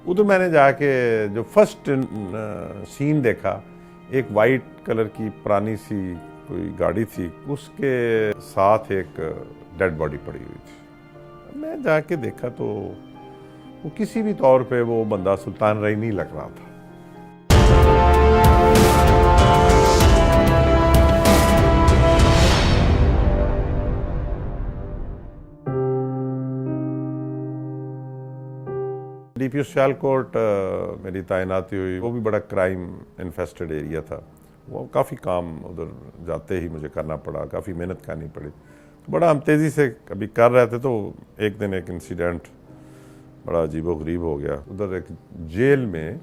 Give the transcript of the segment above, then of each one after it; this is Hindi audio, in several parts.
उधर मैंने जाके जो फर्स्ट सीन देखा, एक वाइट कलर की पुरानी सी कोई गाड़ी थी, उसके साथ एक डेड बॉडी पड़ी हुई थी। मैं जाके देखा तो वो किसी भी तौर पे वो बंदा सुल्तान रही नहीं लग रहा था। डीपीओ सियालकोट मेरी तैनाती हुई, वो भी बड़ा क्राइम इन्फेस्टेड एरिया था। वो काफ़ी काम उधर जाते ही मुझे करना पड़ा, काफ़ी मेहनत करनी पड़ी। तो बड़ा हम तेज़ी से कभी कर रहे थे तो एक दिन एक इंसिडेंट बड़ा अजीबोगरीब हो गया। उधर एक जेल में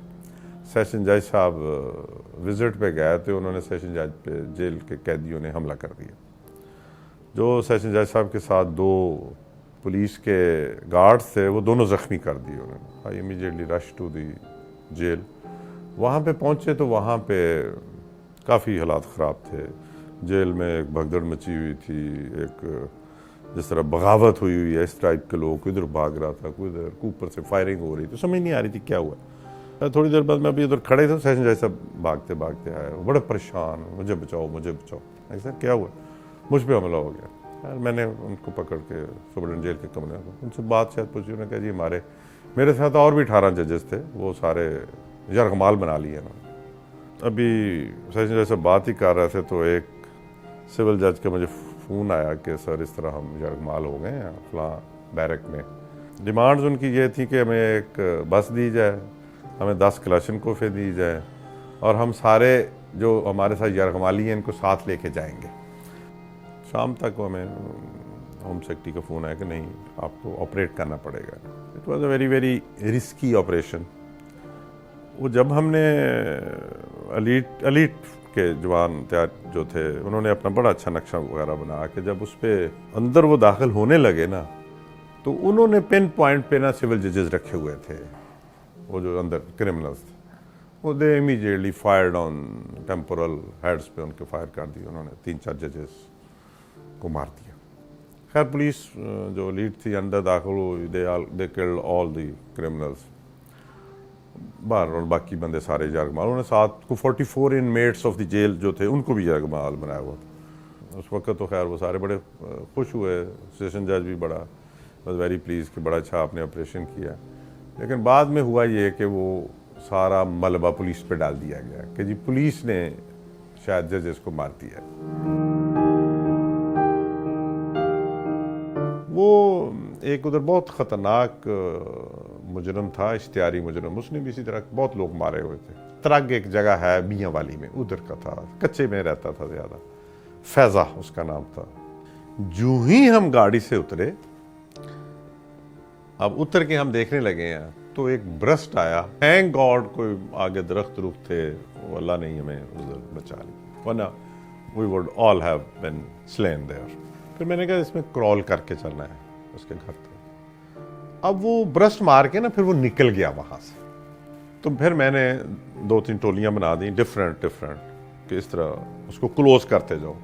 सेशन जज साहब विज़िट पे गए थे, उन्होंने सेशन जज पे जेल के कैदियों ने हमला कर दिया। जो सेशन जज साहब के साथ दो पुलिस के गार्ड्स थे, वो दोनों ज़ख्मी कर दिए उन्होंने। I immediately rush to the jail. वहाँ पे पहुँचे तो वहाँ पे काफ़ी हालात ख़राब थे। जेल में एक भगदड़ मची हुई थी, एक जिस तरह बगावत हुई हुई है इस टाइप के लोग, कोई इधर भाग रहा था, कोई इधर, ऊपर से फायरिंग हो रही थी, समझ नहीं आ रही थी क्या हुआ। थोड़ी देर बाद मैं अभी उधर खड़े थे, सेशन जज साहब भागते भागते आए, बड़े परेशान, मुझे बचाओ मुझे बचाओ। ऐसा क्या हुआ? मुझ पर हमला हो गया। यार मैंने उनको पकड़ के सुप्रीटेंडेंट जेल के कमरे में उनसे बात शायद पूछी। उन्होंने कहा जी मेरे साथ और भी 18 जजेस थे, वो सारे यरगमाल बना लिए ना। अभी सेशन जज से बात ही कर रहे थे तो एक सिविल जज का मुझे फ़ोन आया कि सर इस तरह हम यरगमाल हो गए हैं फलां बैरक में। डिमांड्स उनकी ये थी कि हमें एक बस दी जाए, हमें 10 क्लाशनकोफ़ें दी जाए और हम सारे जो हमारे साथ यरगमाली हैं इनको साथ लेके जाएंगे। शाम तक हमें होम सेक्रेटरी का फ़ोन आया कि नहीं, आपको ऑपरेट करना पड़ेगा। It was a very very risky operation. वो जब हमने अलीट के जवान जो थे, उन्होंने अपना बड़ा अच्छा नक्शा वगैरह बना के जब उस पर अंदर वो दाखिल होने लगे ना, तो उन्होंने पिन पॉइंट पे ना सिविल जजेस रखे हुए थे, वो जो अंदर क्रिमिनल्स थे, वो दे immediately fired on temporal heads पे उनके फायर कर दिए। उन्होंने 3-4 जजेस को मार दिया। खैर पुलिस जो लीड थी अंदर दाखिल हुई, they killed all the criminals बाहर, और बाकी बंदे सारे यरगमाल। उन्होंने साथ को 44 इनमेट्स ऑफ द जेल जो थे उनको भी यरगमाल बनाया हुआ था। उस वक्त तो खैर वो सारे बड़े खुश हुए। सेशन जज भी बड़ा बस वेरी प्लीज कि बड़ा अच्छा आपने ऑपरेशन किया। लेकिन बाद में हुआ ये कि वो सारा मलबा पुलिस पे डाल दिया गया कि जी पुलिस ने शायद जजेस को मार दिया। वो एक उधर बहुत ख़तरनाक मुजरम था, इश्तिहारी मुजरम, उसने भी इसी तरह बहुत लोग मारे हुए थे। त्रग एक जगह है मियाँ वाली में, उधर का था, कच्चे में रहता था ज़्यादा, फैज़ा उसका नाम था। जो ही हम गाड़ी से उतरे, अब उतर के हम देखने लगे हैं तो एक ब्रस्ट आया। थैंक गॉड कोई आगे दरख्त थे, वो अल्लाह ने हमें उधर बचा लिया, वरना we would all have been slain there. फिर मैंने कहा इसमें क्रॉल करके चलना है उसके घर तक। अब वो ब्रस्ट मार के ना फिर वो निकल गया वहां से। तो फिर मैंने 2-3 टोलियां बना दी डिफरेंट कि इस तरह उसको क्लोज करते जाओ।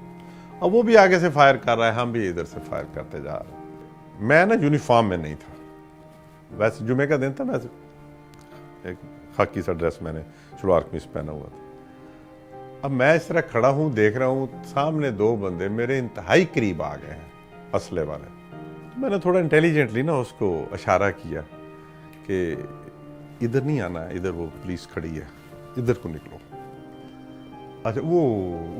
अब वो भी आगे से फायर कर रहा है, हम भी इधर से फायर करते जा रहे हैं। मैं ना यूनिफॉर्म में नहीं था, वैसे जुमे का दिन था, वैसे एक खाकी सा ड्रेस मैंने शलवार कमीज पहना हुआ था। अब मैं इस तरह खड़ा हूं, देख रहा हूं सामने 2 बंदे मेरे इंतहाई करीब आ गए हैं, असले वाले। तो मैंने थोड़ा इंटेलिजेंटली ना उसको इशारा किया कि इधर नहीं आना, इधर वो पुलिस खड़ी है, इधर को निकलो। अच्छा, वो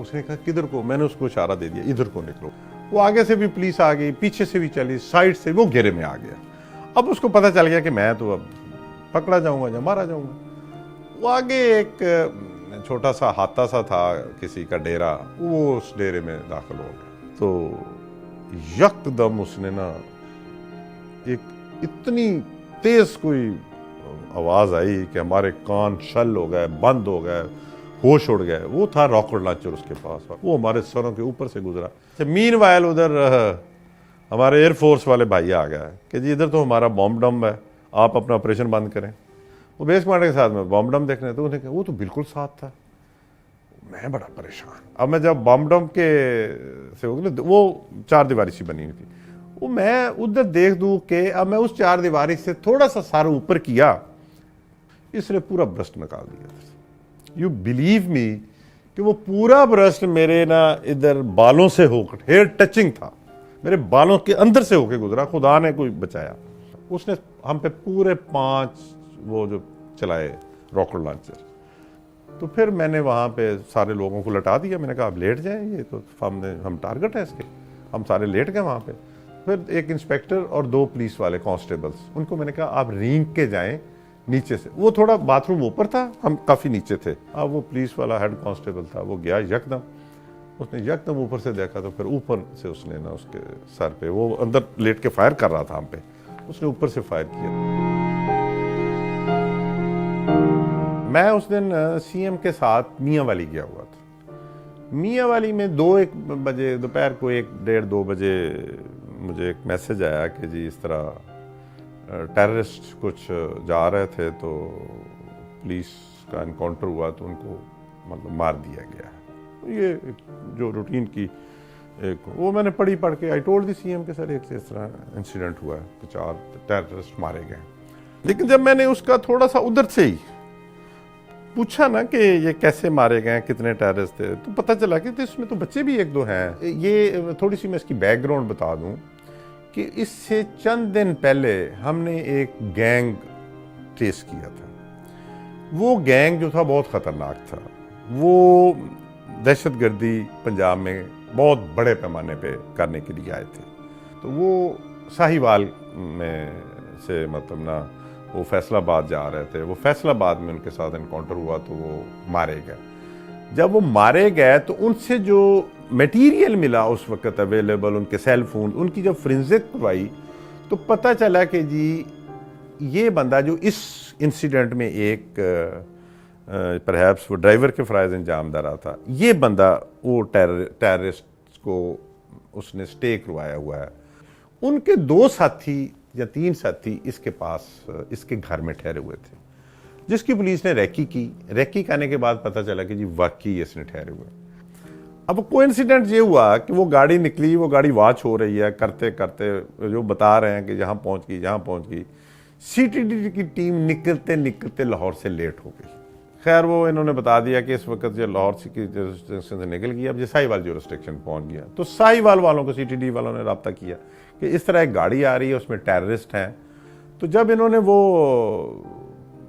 उसने कहा किधर को? मैंने उसको इशारा दे दिया इधर को निकलो। वो आगे से भी पुलिस आ गई, पीछे से भी चली, साइड से, वो घेरे में आ गया। अब उसको पता चल गया कि मैं तो अब पकड़ा जाऊंगा या मारा जाऊंगा। वो आगे एक छोटा सा हाथा सा था किसी का डेरा, वो उस डेरे में दाखिल हो गया। तो यकदम उसने ना एक इतनी तेज कोई आवाज आई कि हमारे कान शल हो गए, बंद हो गए, होश उड़ गए। वो था रॉकेट लॉन्चर उसके पास, वो हमारे सरों के ऊपर से गुजरा। मीनवाइल उधर हमारे एयरफोर्स वाले भाई आ गया कि जी इधर तो हमारा बॉम्ब डम है, आप अपना ऑपरेशन बंद करें। वो बेस कमांडर के साथ में बॉम्ब डम देखने, तो उन्हें वो तो बिल्कुल साथ था। मैं बड़ा परेशान। अब मैं जब बॉम्ब डम के से वो 4 दीवारी सी बनी हुई थी, वो मैं उधर देख दूं कि अब मैं उस 4 दीवारी से थोड़ा सा सर ऊपर किया इसने पूरा ब्रस्ट निकाल दिया। यू बिलीव मी कि वो पूरा ब्रस्ट मेरे ना इधर बालों से होकर, हेयर टचिंग था, मेरे बालों के अंदर से होकर गुजरा, खुदा ने कोई बचाया। उसने हम पे पूरे 5 वो जो चलाए रॉकेट लॉन्चर। तो फिर मैंने वहाँ पे सारे लोगों को लटा दिया। मैंने कहा आप लेट जाएं, ये तो हम टारगेट है इसके। हम सारे लेट गए वहाँ पे। फिर एक इंस्पेक्टर और 2 पुलिस वाले कांस्टेबल्स, उनको मैंने कहा आप रेंग के जाएं नीचे से। वो थोड़ा बाथरूम ऊपर था, हम काफ़ी नीचे थे। अब वो पुलिस वाला हेड कांस्टेबल था, वो गया यकदम, उसने यकदम ऊपर से देखा। तो फिर ऊपर से उसने ना उसके सर पे, वो अंदर लेट के फायर कर रहा था हम पे, उसने ऊपर से फायर किया। मैं उस दिन सीएम के साथ मियाँ वाली गया हुआ था। मियाँ वाली में 2-1 बजे दोपहर को 1-1:30-2 बजे मुझे एक मैसेज आया कि जी इस तरह टेररिस्ट कुछ जा रहे थे तो पुलिस का इनकाउंटर हुआ तो उनको मतलब मार दिया गया है। ये जो रूटीन की एक वो मैंने पढ़ के आई टोल्ड दी सीएम के सर एक इस तरह इंसिडेंट हुआ है कि 4 टेररिस्ट मारे गए। लेकिन जब मैंने उसका थोड़ा सा उधर से ही पूछा ना कि ये कैसे मारे गए, कितने टेररिस्ट थे, तो पता चला कि तो इसमें तो बच्चे भी 1-2 हैं। ये थोड़ी सी मैं इसकी बैकग्राउंड बता दूं कि इससे चंद दिन पहले हमने एक गैंग ट्रेस किया था। वो गैंग जो था बहुत ख़तरनाक था। वो दहशतगर्दी पंजाब में बहुत बड़े पैमाने पे करने के लिए आए थे। तो वो साहिवाल में से मतलब ना वो फैसलाबाद जा रहे थे। वो फैसलाबाद में उनके साथ इनकाउंटर हुआ तो वो मारे गए। जब वो मारे गए तो उनसे जो मटेरियल मिला उस वक्त अवेलेबल, उनके सेल फोन, उनकी जब फोरेंसिक करवाई तो पता चला कि जी ये बंदा जो इस इंसिडेंट में एक परहैप्स वो ड्राइवर के फ़राइज़ अंजाम दे रहा था, ये बंदा वो टेररिस्ट को उसने स्टे करवाया हुआ है। उनके 2 साथी या 3 साथी इसके पास इसके घर में ठहरे हुए थे, जिसकी पुलिस ने रैकी की। रैकी करने के बाद पता चला कि जी वाकई इसने ठहरे हुए। अब कोइंसिडेंट ये हुआ कि वो गाड़ी निकली, वो गाड़ी वॉच हो रही है, करते करते जो बता रहे हैं कि यहाँ पहुँच गई, यहाँ पहुँच गई। सीटीडी की टीम निकलते निकलते लाहौर से लेट हो गई। खैर वो इन्होंने बता दिया कि इस वक्त जो लाहौर की जुरिस्डिक्शन से निकल गई, अब ये साहिवाल जुरिस्डिक्शन पहुँच गया। तो साहिवाल वालों को सीटीडी वालों ने रब्ता किया कि इस तरह एक गाड़ी आ रही है, उसमें टेररिस्ट हैं। तो जब इन्होंने वो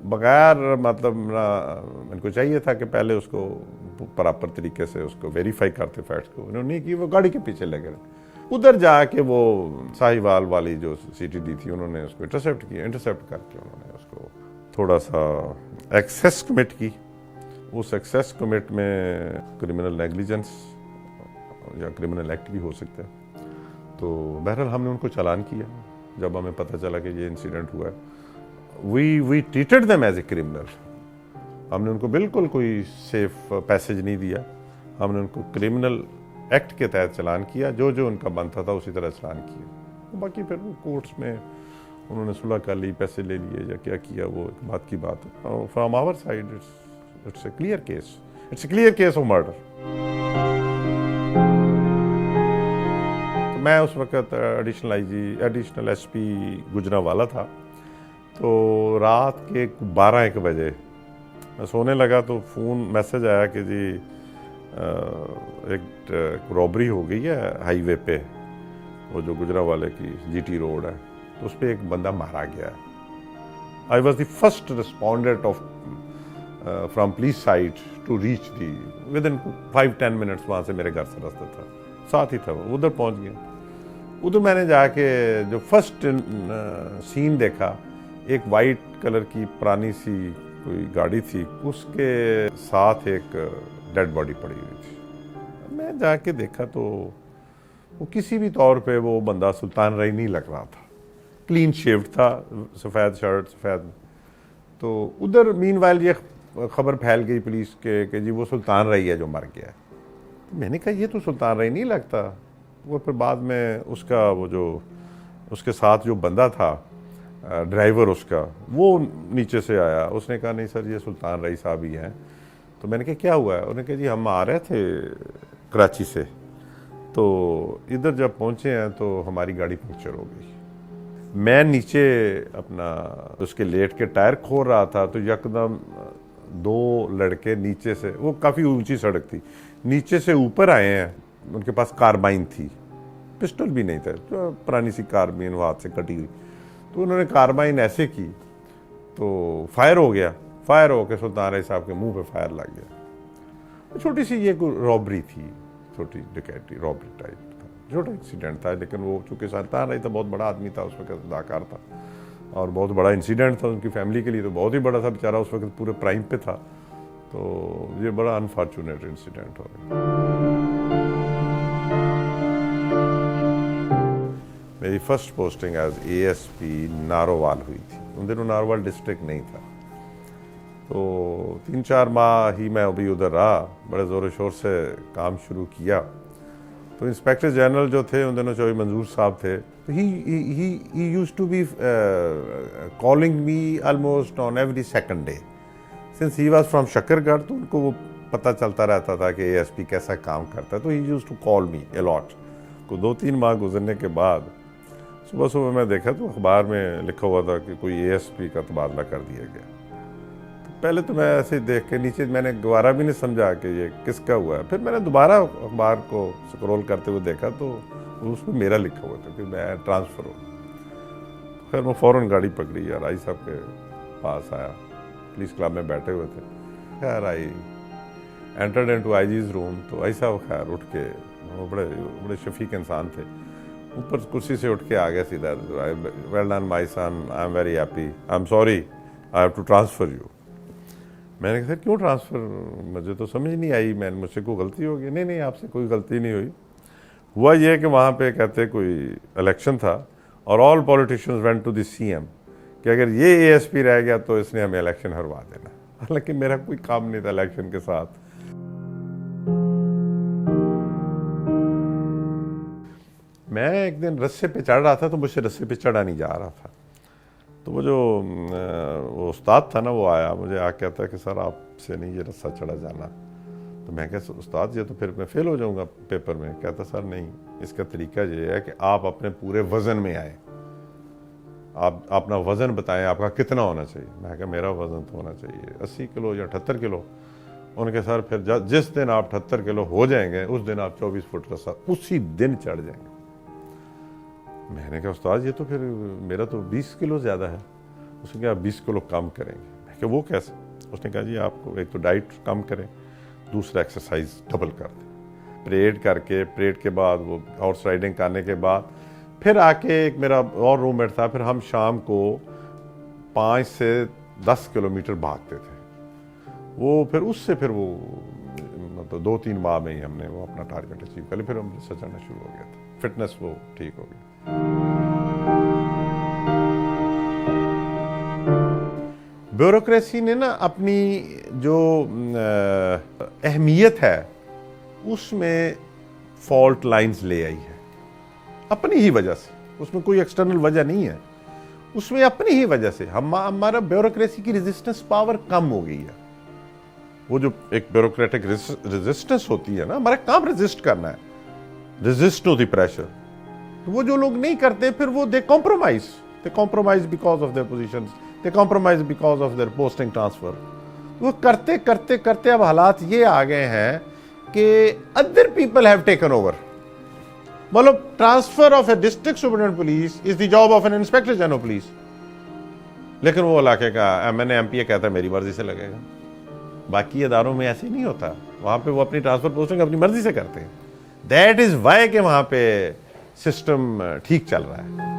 बगैर मतलब इनको चाहिए था कि पहले उसको प्रॉपर तरीके से उसको वेरीफाई करते फैक्ट्स को, इन्होंने नहीं की, वो गाड़ी के पीछे लगे रहे। उधर जाके वो साहिवाल वाली जो सीटीडी थी उन्होंने उसको इंटरसेप्ट किया। इंटरसेप्ट करके उन्होंने उसको थोड़ा सा एक्सेस कमिट की। उस एक्सेस कमिट में क्रिमिनल नेग्लिजेंस या क्रिमिनल एक्ट भी हो सकता है। तो बहरहाल हमने उनको चालान किया जब हमें पता चला कि ये इंसिडेंट हुआ है। We treated them as a criminal. हमने उनको बिल्कुल कोई सेफ पैसेज नहीं दिया। हमने उनको क्रिमिनल एक्ट के तहत चालान किया, जो जो उनका बनता था उसी तरह चालान किया। बाकी फिर वो कोर्ट्स में उन्होंने सुलह कर ली, पैसे ले लिए या क्या किया, वो एक बात की बात है। From our side it's a clear case, it's a clear case of murder. मैं उस वक्त एडिशनल एसपी गुजरांवाला था। तो रात के 12-1 बजे मैं सोने लगा तो फ़ोन मैसेज आया कि जी एक रॉबरी हो गई है हाईवे पे, वो जो गुजरांवाले की जीटी रोड है, तो उस पर एक बंदा मारा गया। I was the first respondent of from police side to reach the within 5-10 minutes. वहाँ से मेरे घर से रास्ता था, साथ ही था, वो उधर पहुँच गया। उधर मैंने जाके जो फर्स्ट सीन देखा, एक वाइट कलर की पुरानी सी कोई गाड़ी थी, उसके साथ एक डेड बॉडी पड़ी हुई थी। मैं जाके देखा तो वो किसी भी तौर पे वो बंदा सुल्तान रई नहीं लग रहा था। क्लीन शेव्ड था, सफ़ेद शर्ट, सफ़ेद। तो उधर मीनवाइल ये खबर फैल गई पुलिस के कि जी वो सुल्तान रई है जो मर गया। मैंने कहा ये तो सुल्तान रई नहीं लगता। वो फिर बाद में उसका वो जो उसके साथ जो बंदा था ड्राइवर उसका, वो नीचे से आया, उसने कहा नहीं सर ये सुल्तान रई साहब ही हैं। तो मैंने कहा क्या हुआ है? उन्होंने कहा जी हम आ रहे थे कराची से, तो इधर जब पहुंचे हैं तो हमारी गाड़ी पंक्चर हो गई। मैं नीचे अपना उसके लेट के टायर खोल रहा था तो यकदम दो लड़के नीचे से, वो काफ़ी ऊंची सड़क थी, नीचे से ऊपर आए हैं। उनके पास कार्बाइन थी, पिस्टल भी नहीं था, तो पुरानी सी कार्बाइन वो हाथ से कटी हुई। तो उन्होंने कार्बाइन ऐसे की तो फायर हो गया। फायर होकर सुल्तान रईस साहब के मुंह पे फायर लग गया। छोटी सी ये रॉबरी थी, छोटी डकैती रॉबरी टाइप था, छोटा इंसिडेंट था। लेकिन वो चूँकि सुल्तान रईस था, बहुत बड़ा आदमी था, उस वक्त अदाकार था और बहुत बड़ा इंसिडेंट था उनकी फैमिली के लिए, तो बहुत ही बड़ा था। बेचारा उस वक्त पूरे प्राइम पे था, तो ये बड़ा अनफॉर्चुनेट इंसिडेंट हो गया। मेरी first posting as ASP Narowal हुई थी। उन दिनों नारोवाल डिस्ट्रिक्ट नहीं था, तो 3-4 माह ही मैं अभी उधर रहा, बड़े ज़ोर शोर से काम शुरू किया। तो इंस्पेक्टर जनरल जो थे उन दिनों चौधरी मंजूर साहब थे, तो he used to be calling me almost on every second day since he was from Shakargarh. तो उनको वो पता चलता रहता था कि ASP कैसा काम करता है, तो he used to call me a lot. को 2-3 माह गुजरने के बाद सुबह सुबह मैं देखा तो अखबार में लिखा हुआ था कि कोई ASP का तबादला कर दिया गया। पहले तो मैं ऐसे ही देख के नीचे, मैंने दोबारा भी नहीं समझा कि ये किसका हुआ है। फिर मैंने दोबारा अखबार को स्क्रॉल करते हुए देखा तो उसमें मेरा लिखा हुआ था कि मैं ट्रांसफ़र हो। फिर मैं फ़ौरन गाड़ी पकड़ी और आई साहब के पास आया, पुलिस क्लब में बैठे हुए थे। खैर I entered into IG's room, तो आई साहब खैर उठ के, वो बड़े शफीक इंसान थे, ऊपर कुर्सी से उठ के आ गया सीधा, well done my son, I am very happy, I am sorry, I have to transfer you. मैंने कहा सर क्यों ट्रांसफ़र, मुझे तो समझ नहीं आई, मुझसे कोई गलती हो गई। नहीं आपसे कोई गलती नहीं हुई। हुआ ये कि वहाँ पे कहते कोई इलेक्शन था और all politicians went to the CM कि अगर ये ASP रह गया तो इसने हमें इलेक्शन हरवा देना। हालांकि मेरा कोई काम नहीं था इलेक्शन के साथ। मैं एक दिन रस्से पे चढ़ रहा था, तो मुझसे रस्से पे चढ़ा नहीं जा रहा था। तो वो जो वो उस्ताद था ना, वो आया, मुझे आ कहता कि सर आपसे नहीं ये रस्सा चढ़ा जाना। तो मैं कहा उस्ताद ये तो फिर मैं फेल हो जाऊंगा पेपर में। कहता सर नहीं, इसका तरीका ये है कि आप अपने पूरे वज़न में आए, आप अपना वज़न बताएं आपका कितना होना चाहिए। मैं कहा मेरा वज़न तो होना चाहिए 80 किलो या 78 किलो। उनके सर फिर जिस दिन आप 78 किलो हो जाएंगे उस दिन आप 24 फुट रस्सा उसी दिन चढ़ जाएंगे। मैंने कहा उस्ताद ये तो फिर मेरा तो 20 किलो ज़्यादा है। उसने कहा 20 किलो कम करेंगे। मैं कहा वो कैसे? उसने कहा जी आपको एक तो डाइट कम करें, दूसरा एक्सरसाइज डबल कर दें। परेड के बाद वो हॉर्स राइडिंग करने के बाद फिर आके एक मेरा और रूममेट था, फिर हम शाम को 5 से 10 किलोमीटर भागते थे। वो फिर उससे फिर वो मतलब 2-3 माह में ही हमने वो अपना टारगेट अचीव कर लिया। फिर हम चढ़ना शुरू हो गया था, फिटनेस वो ठीक हो गई। ब्यूरोक्रेसी ने ना अपनी जो अहमियत है उसमें फॉल्ट लाइंस ले आई है अपनी ही वजह से। उसमें कोई एक्सटर्नल वजह नहीं है, उसमें अपनी ही वजह से हमारा ब्यूरोक्रेसी की रेजिस्टेंस पावर कम हो गई है। वो जो एक ब्यूरोक्रेटिक रेजिस्टेंस होती है ना, हमारा काम रेजिस्ट करना है, रेजिस्ट टू द प्रेशर। तो वो जो लोग नहीं करते फिर वो they compromise because of their positions, they compromise because of their posting transfer. वो करते करते करते अब हालात ये आ गए हैं कि other people have taken over. मतलब transfer of a district superintendent police is the job of an inspector general police, लेकिन वो इलाके का MNA MPA कहता है मेरी मर्जी से लगेगा। बाकी इदारों में ऐसे नहीं होता, वहां पे वो अपनी ट्रांसफर पोस्टिंग अपनी मर्जी से करते हैं। दैट इज वाई के वहां पे सिस्टम ठीक चल रहा है।